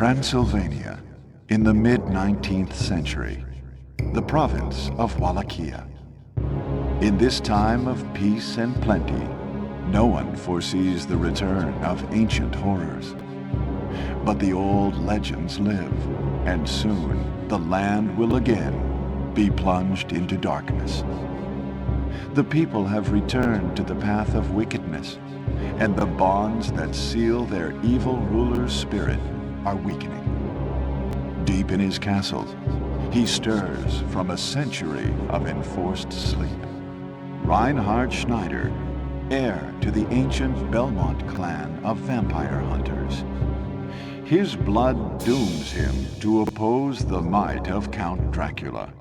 Transylvania, in the mid-19th century, the province of Wallachia. In this time of peace and plenty, no one foresees the return of ancient horrors. But the old legends live, and soon the land will again be plunged into darkness. The people have returned to the path of wickedness, and the bonds that seal their evil ruler's spirit are weakening. Deep in his castle, he stirs from a century of enforced sleep. Reinhard Schneider, heir to the ancient Belmont clan of vampire hunters. His blood dooms him to oppose the might of Count Dracula.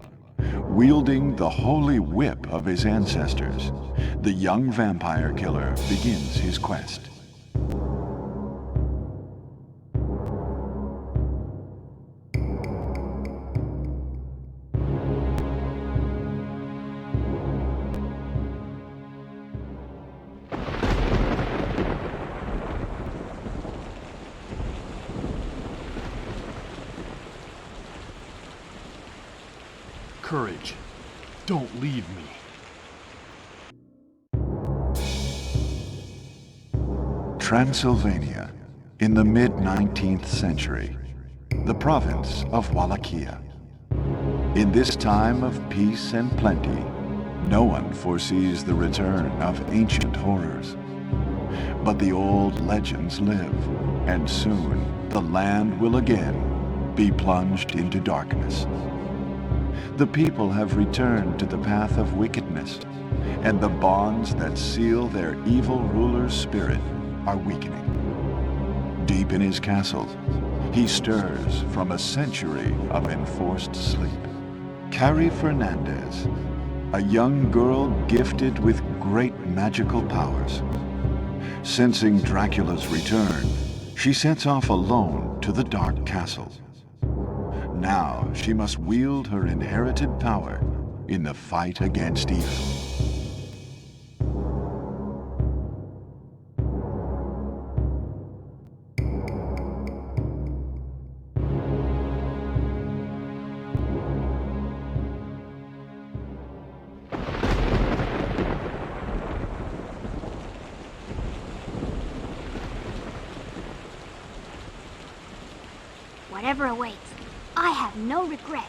Wielding the holy whip of his ancestors, the young vampire killer begins his quest. Courage. Don't leave me. Transylvania, in the mid-19th century, the province of Wallachia. In this time of peace and plenty, no one foresees the return of ancient horrors. But the old legends live, and soon the land will again be plunged into darkness. The people have returned to the path of wickedness, and the bonds that seal their evil ruler's spirit are weakening. Deep in his castle, he stirs from a century of enforced sleep. Carrie Fernandez, a young girl gifted with great magical powers. Sensing Dracula's return, she sets off alone to the dark castle. Now she must wield her inherited power in the fight against evil. Whatever awaits, I have no regrets.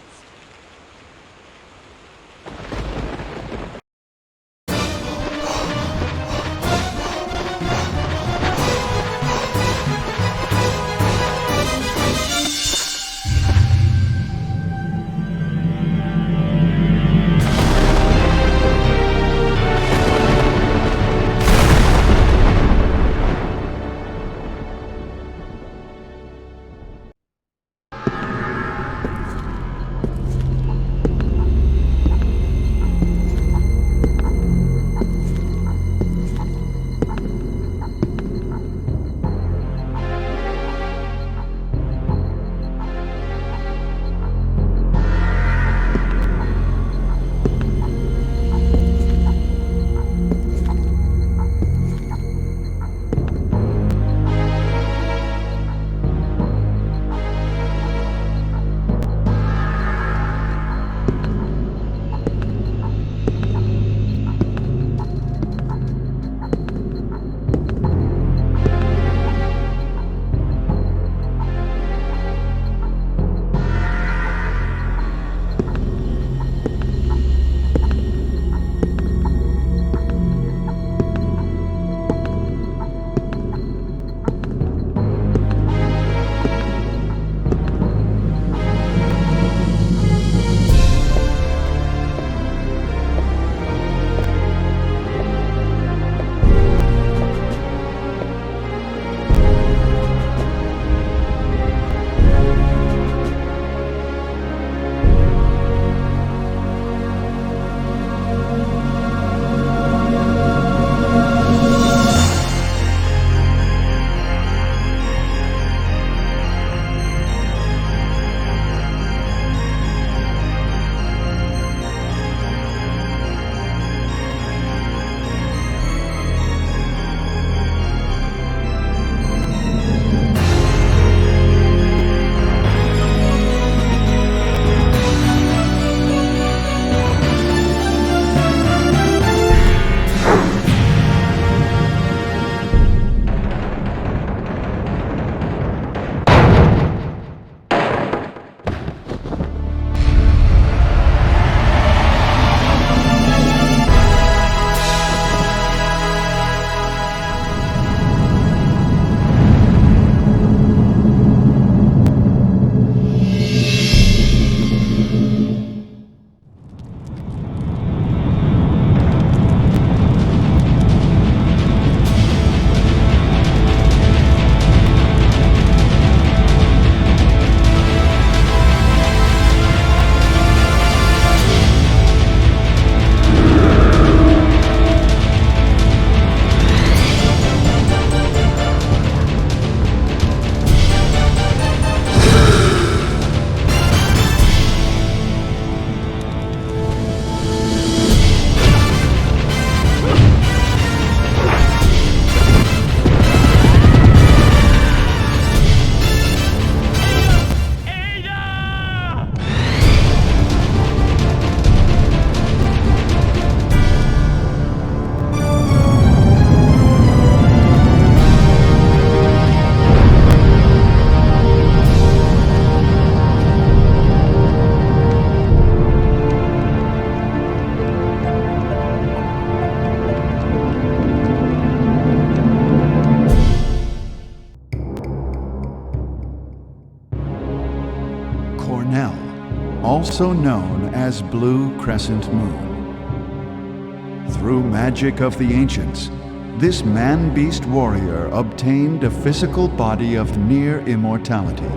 also known as Blue Crescent Moon. Through magic of the ancients, this man-beast warrior obtained a physical body of near immortality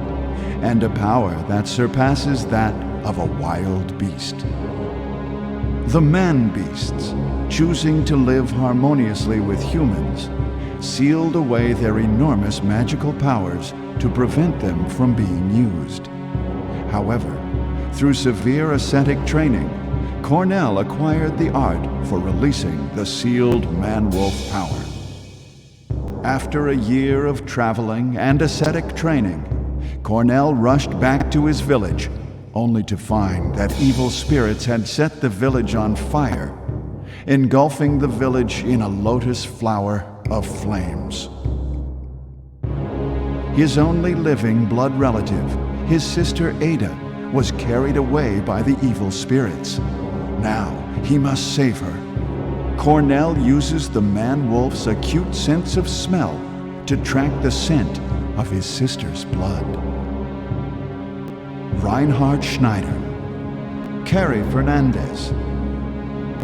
and a power that surpasses that of a wild beast. The man-beasts, choosing to live harmoniously with humans, sealed away their enormous magical powers to prevent them from being used. However, through severe ascetic training, Cornell acquired the art for releasing the sealed man-wolf power. After a year of traveling and ascetic training, Cornell rushed back to his village, only to find that evil spirits had set the village on fire, engulfing the village in a lotus flower of flames. His only living blood relative, his sister Ada, was carried away by the evil spirits. Now he must save her. Cornell uses the man-wolf's acute sense of smell to track the scent of his sister's blood. Reinhard Schneider, Carrie Fernandez.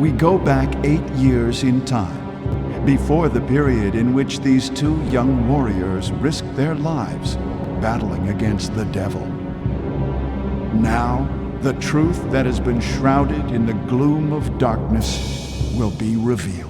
We go back 8 years in time, before the period in which these two young warriors risked their lives battling against the devil. Now, the truth that has been shrouded in the gloom of darkness will be revealed.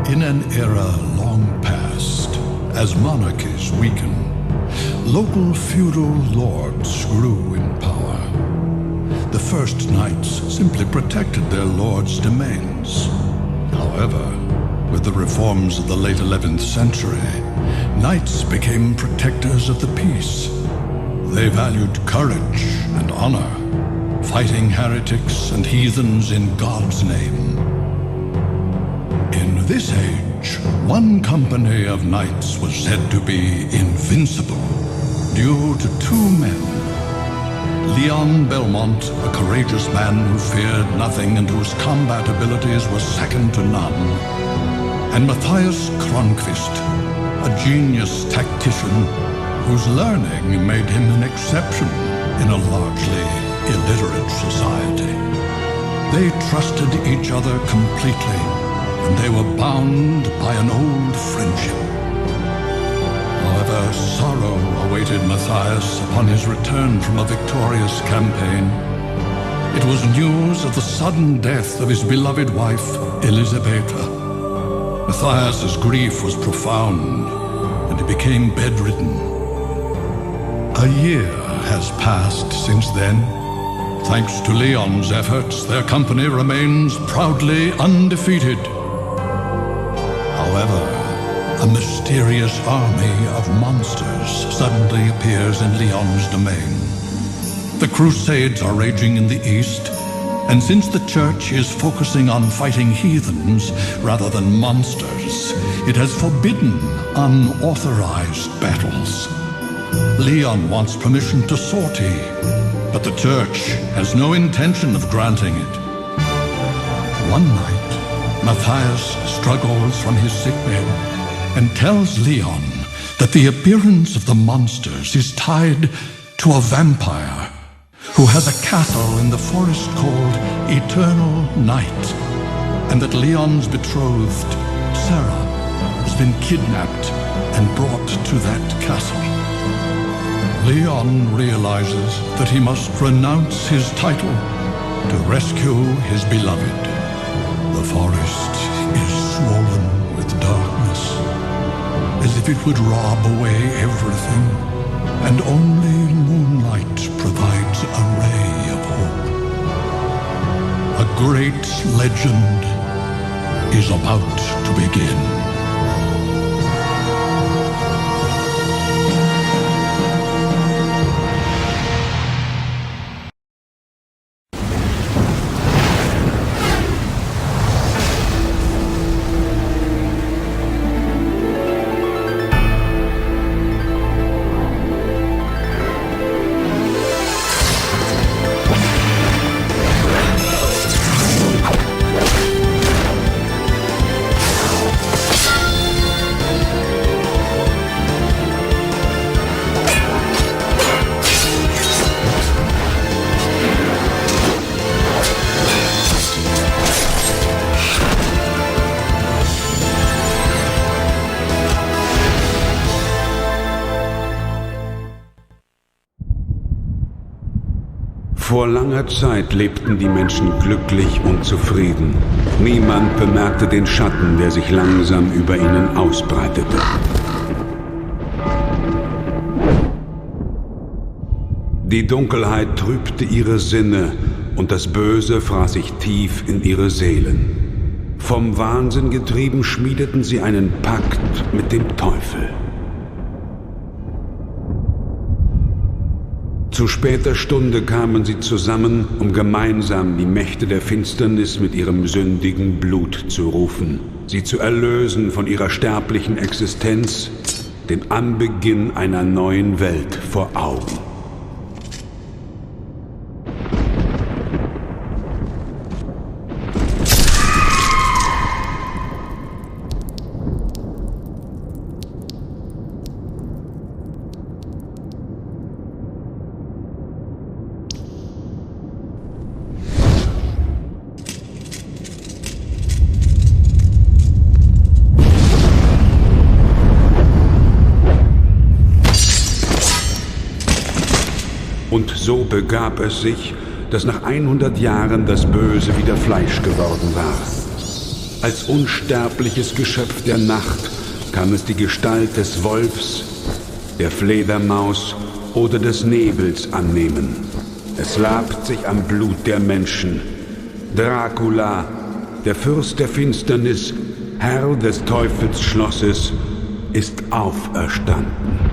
In an era long past, as monarchies weaken, local feudal lords grew in power. The first knights simply protected their lords' domains. However, with the reforms of the late 11th century, knights became protectors of the peace. They valued courage and honor, fighting heretics and heathens in God's name. In this age, one company of knights was said to be invincible due to two men. Leon Belmont, a courageous man who feared nothing and whose combat abilities were second to none, and Matthias Kronqvist, a genius tactician whose learning made him an exception in a largely illiterate society. They trusted each other completely, and they were bound by an old friendship. However, sorrow awaited Matthias upon his return from a victorious campaign. It was news of the sudden death of his beloved wife, Elisabetta. Matthias's grief was profound, and he became bedridden. A year has passed since then. Thanks to Leon's efforts, their company remains proudly undefeated. However, a mysterious army of monsters suddenly appears in Leon's domain. The Crusades are raging in the east, and since the Church is focusing on fighting heathens rather than monsters, it has forbidden unauthorized battles. Leon wants permission to sortie, but the Church has no intention of granting it. One night, Matthias struggles from his sickbed and tells Leon that the appearance of the monsters is tied to a vampire who has a castle in the forest called Eternal Night. and that Leon's betrothed, Sarah, has been kidnapped and brought to that castle. Leon realizes that he must renounce his title to rescue his beloved. The forest is swollen with darkness, as if it would rob away everything, and only moonlight provides a ray of hope. A great legend is about to begin. Vor langer Zeit lebten die Menschen glücklich und zufrieden. Niemand bemerkte den Schatten, der sich langsam über ihnen ausbreitete. Die Dunkelheit trübte ihre Sinne und das Böse fraß sich tief in ihre Seelen. Vom Wahnsinn getrieben schmiedeten sie einen Pakt mit dem Teufel. Zu später Stunde kamen sie zusammen, um gemeinsam die Mächte der Finsternis mit ihrem sündigen Blut zu rufen, sie zu erlösen von ihrer sterblichen Existenz, den Anbeginn einer neuen Welt vor Augen. Und so begab es sich, dass nach 100 Jahren das Böse wieder Fleisch geworden war. Als unsterbliches Geschöpf der Nacht kann es die Gestalt des Wolfs, der Fledermaus oder des Nebels annehmen. Es labt sich am Blut der Menschen. Dracula, der Fürst der Finsternis, Herr des Teufelsschlosses, ist auferstanden.